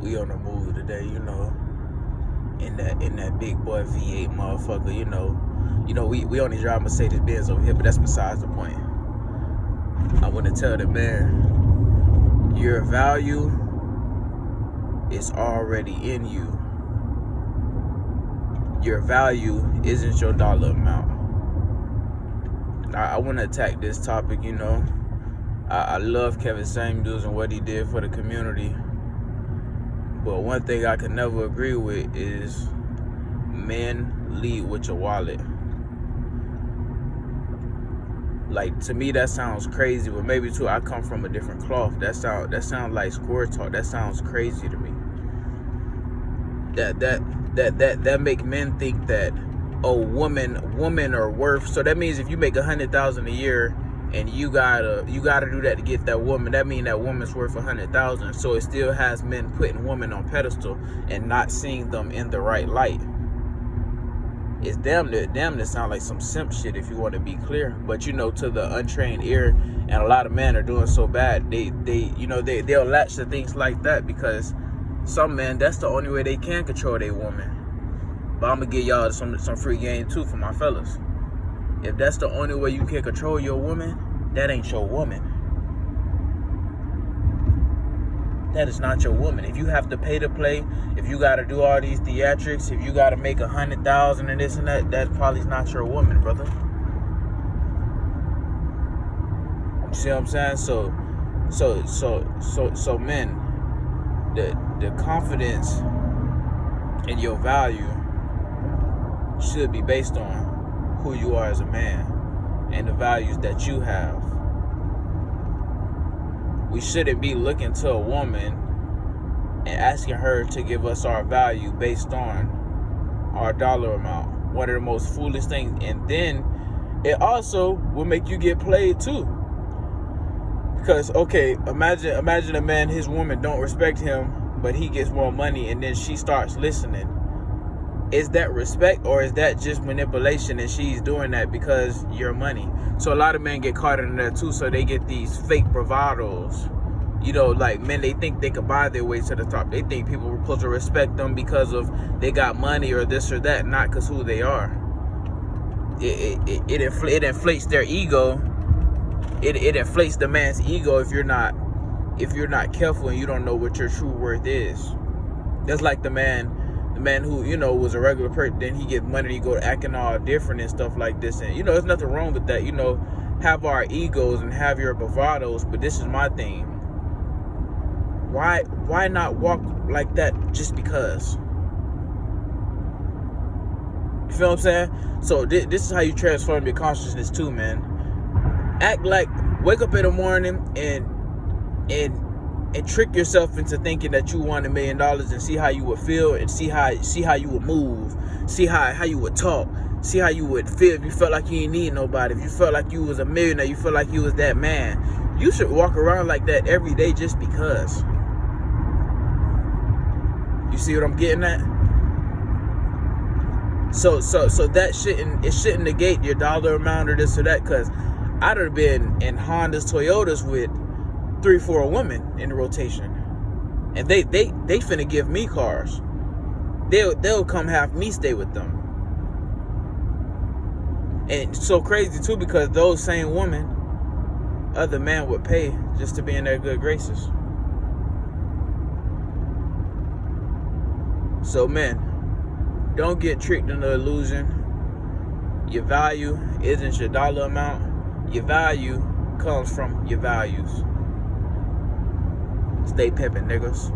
We on the move today, in that big boy V8 motherfucker, we only drive Mercedes Benz over here, but that's besides the point. I want to tell the man, your value is already in you. Your value isn't your dollar amount. I want to attack this topic, I love Kevin Samuels and what he did for the community. But one thing I can never agree with is men lead with your wallet. Like, to me, that sounds crazy, but maybe too, I come from a different cloth. That sounds like square talk. That sounds crazy to me. That make men think that, oh, women are worth. So that means if you make $100,000 a year and you gotta do that to get that woman, that means that woman's worth $100,000. So it still has men putting women on pedestal and not seeing them in the right light. It's damn that sound like some simp shit, if you want to be clear. But to the untrained ear, and a lot of men are doing so bad, they'll latch to things like that, because some men, that's the only way they can control their woman. But I'm gonna give y'all some free game too for my fellas. If that's the only way you can control your woman, that ain't your woman. That is not your woman. If you have to pay to play, if you got to do all these theatrics, if you got to make $100,000 and this and that probably not your woman, brother. You see what I'm saying? So men, the confidence in your value should be based on who you are as a man and the values that you have. We shouldn't be looking to a woman and asking her to give us our value based on our dollar amount. One of the most foolish things. And then it also will make you get played too. Because, okay, imagine a man, his woman don't respect him, but he gets more money, and then she starts listening. Is that respect, or is that just manipulation and she's doing that because you're money? So a lot of men get caught in that too, so they get these fake bravados. Like men, they think they can buy their way to the top. They think people are supposed to respect them because of they got money or this or that, not because who they are. It inflates their ego. It inflates the man's ego if you're not careful and you don't know what your true worth is. That's like the man who, was a regular person, then he gets money, he go acting all different and stuff like this. And, there's nothing wrong with that. Have our egos and have your bravados, but this is my thing. Why not walk like that just because? You feel what I'm saying? So this is how you transform your consciousness too, man. Wake up in the morning and trick yourself into thinking that you won $1 million and see how you would feel and see how you would move, see how you would talk, see how you would feel if you felt like you didn't need nobody, if you felt like you was a millionaire, you felt like you was that man. You should walk around like that every day just because. You see what I'm getting at? So that shouldn't negate your dollar amount or this or that, because I'd have been in Hondas, Toyotas with 3-4 women in the rotation, and they finna give me cars. They'll come have me stay with them. And it's so crazy too, because those same women, other men would pay just to be in their good graces. So men, don't get tricked into the illusion. Your value isn't your dollar amount. Your value comes from your values. Stay pimping, niggas.